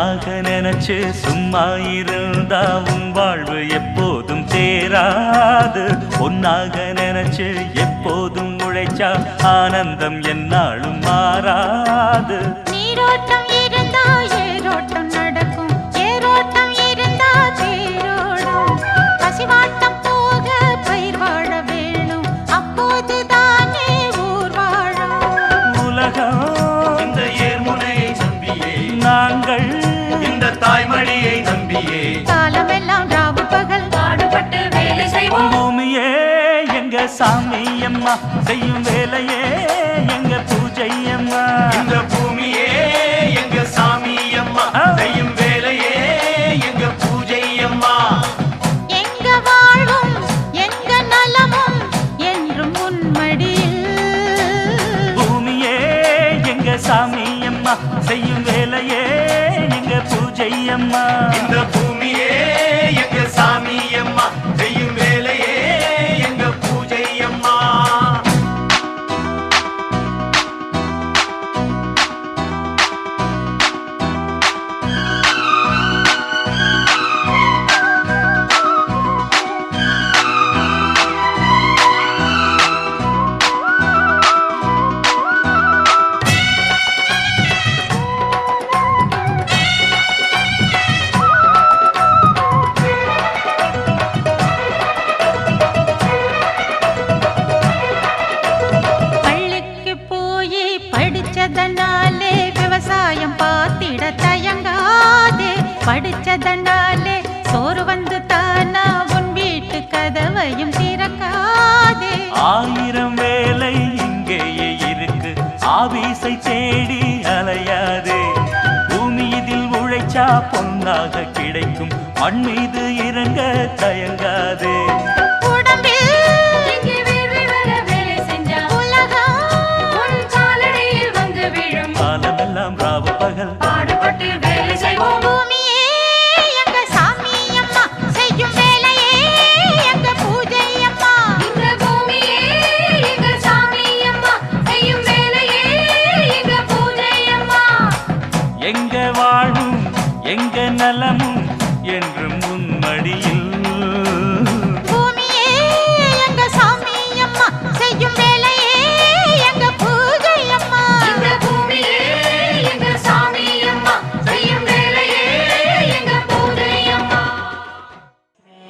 பொன்னாக நினைச்சு சும்மா இருந்தா உன் வாழ்வு எப்போதும் தேராது. பொன்னாக நினைச்சு எப்போதும் உழைச்சா ஆனந்தம் என்னாலும் மாறாது. நீரோட்டம் இருந்தா ஏரோட்டம் நடக்கும், ஏரோட்டம் இருந்தா தேரோடும். பசிவாட்டம் போக பயிர் வாழ வேணும், அப்போது தானே ஊர் வாழும். உலகம் இந்த ஏர்முனையை நம்பியே, நாங்கள் இந்த தாய்மடியை நம்பியே, காலமெல்லாம் ராவு பகல் பாடுபட்டு வேலை செய்வோம். பூமியே எங்க சாமி அம்மா, செய்யும் வேலையே எங்க பூஜை அம்மா. இந்த பூமியே எங்க சாமி அம்மா, செய்யும் வேலையே எங்க பூஜை அம்மா. எங்க வாழும் எங்க நலமும் என்றும் உன்மடியில். பூமியே எங்க சாமி அம்மா, செய்யும் வேலையே எங்க பூஜை அம்மா. இந்த பூமியே எங்க சாமி அம்மா, செய்யும் வேலையே எங்க பூஜை அம்மா. பள்ளிக்கு போய் படிச்சதனாலே விவசாயம் பார்த்திட தயங்காதே. படிச்சதனாலே சோறு வந்து தானா உன் வீட்டு கதவையும் திறக்காதே. ஆயிரம் வேலை இங்கேயே இருக்கு, ஆபீஸை தேடி அலையாதே. பூமி இதில் உழைச்சா பொன்னாக கிடைக்கும், மண் மீது இறங்க தயங்காதே. உடம்பில் இங்கே வேர்வை வர வேலை செஞ்சா உலகம் உன் காலடியில் வந்து விழும். காலமெல்லாம் ராவு பகல் பாடுபட்டு வேலை செய்வோம். பூமியே எங்க சாமி அம்மா, செய்யும் வேலையே எங்க பூஜை அம்மா. இந்த பூமியே எங்க சாமி அம்மா, செய்யும் வேலையே எங்க பூஜை அம்மா. எங்க வாழும் எங்க நலமும் என்றும் உன்மடியில். பூமியே எங்க சாமி அம்மா, செய்யும் வேலையே எங்க பூஜை அம்மா. இந்த பூமியே எங்க சாமி அம்மா, செய்யும் வேலையே எங்க பூஜை அம்மா.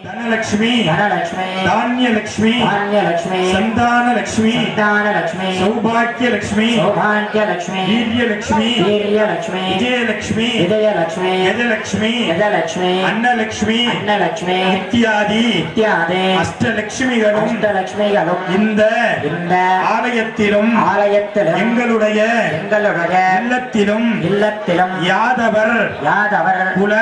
தனலட்சுமி, தனலட்சுமி, தானியலட்சுமி, தானியலட்சுமி, சந்தானலட்சுமி, சந்தானலட்சுமி, சௌபாக்கியலட்சுமி, சௌபாகியலட்சுமி, வீரியலட்சுமி, வீரியலட்சுமி, விஜயலட்சுமி, விஜயலட்சுமி, யஜலட்சுமி, யஜலட்சுமி, அன்னலட்சுமி, அன்னலட்சுமி, இத்தியாதி இத்தியாதி அஷ்டலட்சுமிகளும் அஷ்டலட்சுமிகளும் இந்த இந்த ஆலயத்திலும் ஆலயத்திலும் எங்களுடைய எங்களுடைய இல்லத்திலும் இல்லத்திலும் யாதவர் யாதவர் குல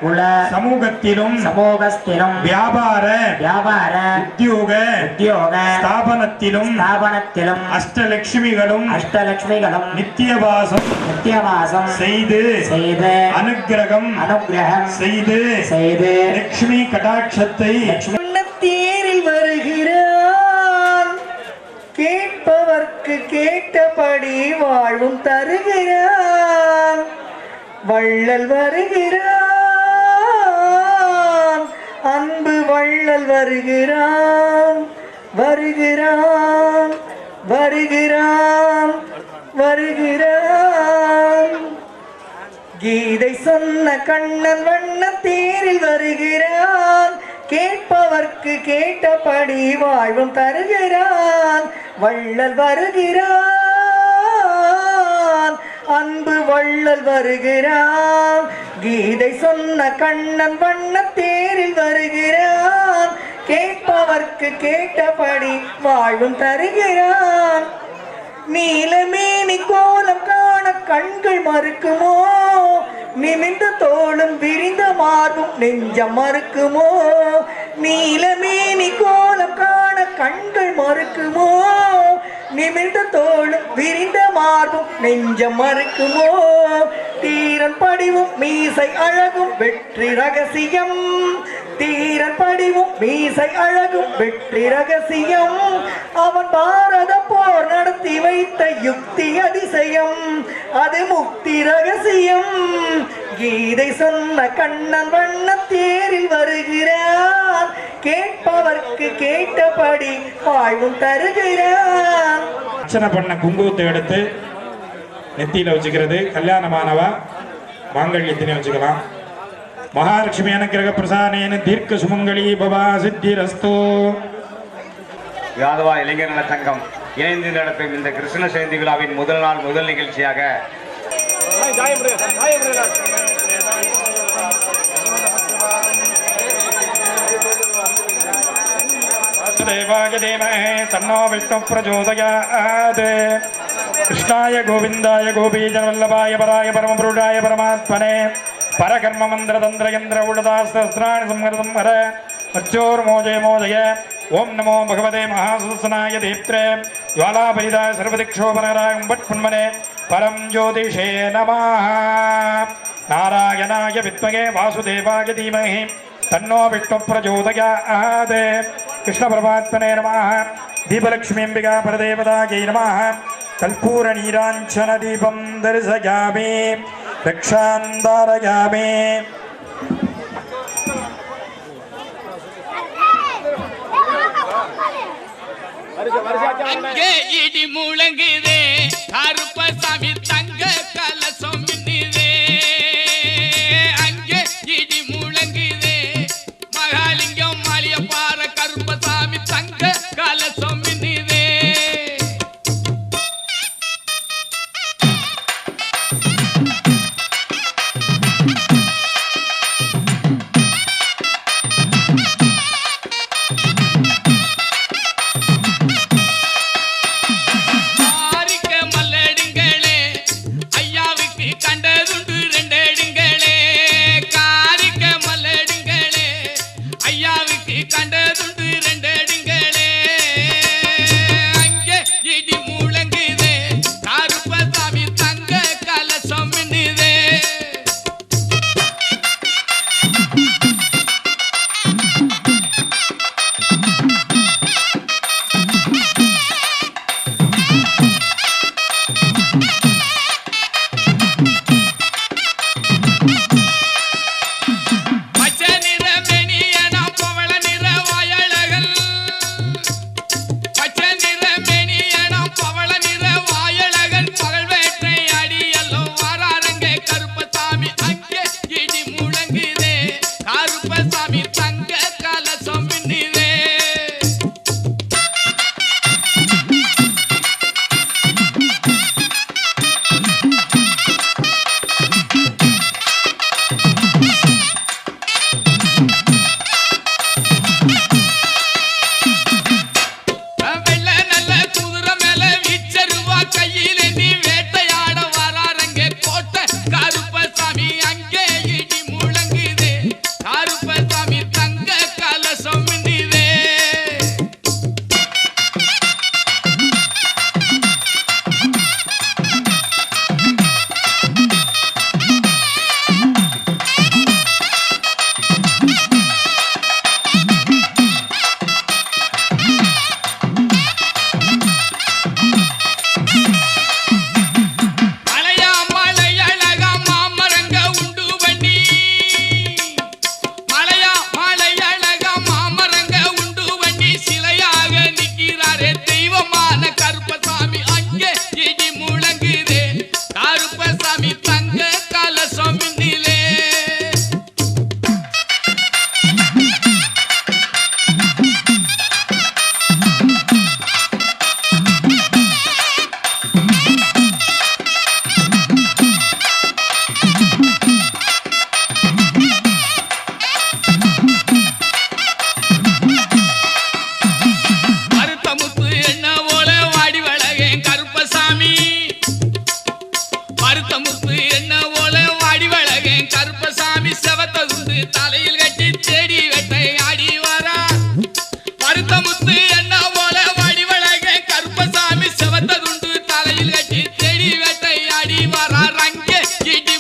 குல சமூகத்திலும் சமூகஸ்திலும் வியாபார வியாபார உத்தியோக உத்தியோக ஸ்தாபனத்திலும் ஸ்தாபனத்திலும் அஷ்டலட்சுமிகளும் அஷ்டலட்சுமிகளும் நித்தியவாசம் நித்தியவாசம் செய்து செய்து அனுக்கிரகம் அனுக்கிரகம் செய்து செய்து லட்சுமி கடாட்சத்தை தேரில் வருகிறான், கேட்பவர்க்கு கேட்டபடி வாழ்வும் தருகிறான். வள்ளல் வருகிறான், அன்பு வள்ளல் வருகிறான், வருகிறான், வருகிறான், வருகிறான். கீதை சொன்ன கண்ணன் வண்ண தேரில் வருகிறான், கேட்பவர்க்கு கேட்டபடி வாழ்வும் தருகிறான். வள்ளல் வருகிறான், அன்பு வள்ளல் வருகிறான். கீதை சொன்ன கண்ணன் வண்ண தேரில் வருகிறான், கேட்பவர்க்கு கேட்டபடி வாழ்வும் தருகிறான். நீலமேனி கோலம் காண கண்கள் மறுக்குமோ, நிமிர்ந்த தோளும் விரிந்த மார்பும் நெஞ்சம் மறுக்குமோ. நீலமேனி கோலம் காண கண்கள் மறுக்குமோ, நிமிர்ந்த தோளும் விரிந்த மார்பும் நெஞ்சம் மறுக்குமோ. தீரன் படிவும் மீசை அழகும் வெற்றி ரகசியம். தீரன் படிவும் மீசை அழகும் வெற்றி ரகசியம். அவன் பாரத போர் நடத்தி வைத்த யுக்தி அதிசயம், அது முக்தி ரகசியம். கீதை சொன்ன கண்ணன் வண்ண தேரில் வருகிறான், கேட்பவர்க்கு கேட்டபடி வாழ்வும் தருகிறான். அர்ச்சனை பண்ண குங்குமத்தை எடுத்து நெத்தியில வச்சுக்கிறது. கல்யாணமானவா மாங்கல்யத்தினை வச்சுக்கலாம். மகாலட்சுமி அனுக்கிரக பிரசானேன தீர்க்க சுமங்கலி பவா சித்திரஸ்தோ. யாதவா இளைஞர் நல சங்கம் இணைந்து நடத்தும் இந்த கிருஷ்ண ஜெயந்தி விழாவின் முதல் நாள் முதல் நிகழ்ச்சியாக தன்னோ விஷ்ணு பிரச்சோதயாத். கிருஷ்ணாய கோவிந்தாய கோபீஜனவல்லபாய பராய பரமபுருஷாய பரமாத்மனே பரகர்ம மந்திர தந்திர யந்திர உடதாஸ்திராணி சம்ஹர்தம் ஹர மச்சோர்மோஜய மோஜய. ஓம் நமோ பகவதே மகாசுதனாய தீப்த்ரே ஜ்வாலாபரிதாய சர்வதிக்ஷோபனராய உம்பட்புன்மனே பரம் ஜோதிஷே நமः. நாராயணாய வித்மகே வாசுதேவாய தீமஹி தன்னோ விஷ்ணு பிரச்சோதயாத். கிருஷ்ண பரமாத்மனே நமः. தீபலக்ஷ்மி அம்பிகா பரதேவதாயை நமः. கல்பூர நீராஞ்சன தீபம் தரிசயாமி ரக்ஷாம் தாரயாமி. அங்கே இடி முழங்குதே கருப்பசாமி தங்க கலசம் மின்னுதே. அங்கே இடி முழங்குதே மகாலிங்கம் மாலியப்பாற கருப்பசாமி தங்க கலசம் மின்னுதே. செவத்ததுண்டு தலையில் கட்டி தேடி வேட்டை ஆடி வரார் அங்கே இடி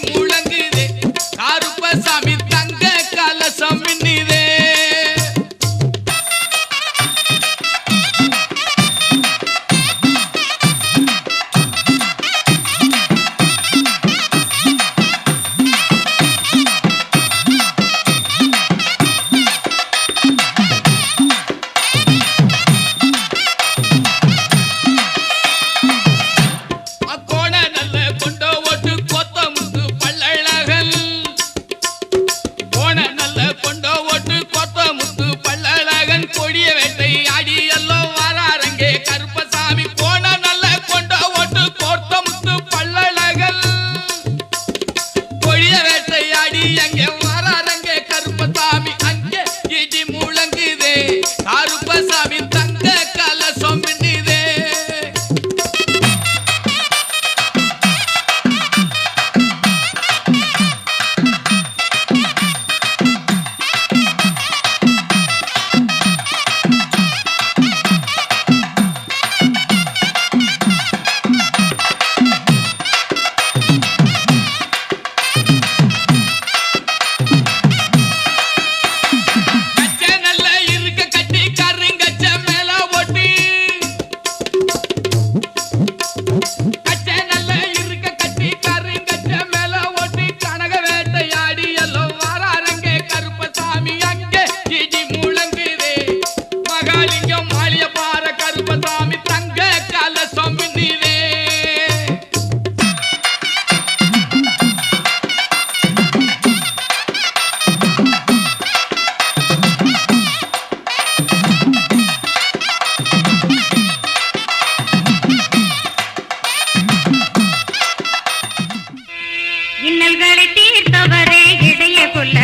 இன்னல்களை தீர்த்தவரே இடைய கொல்ல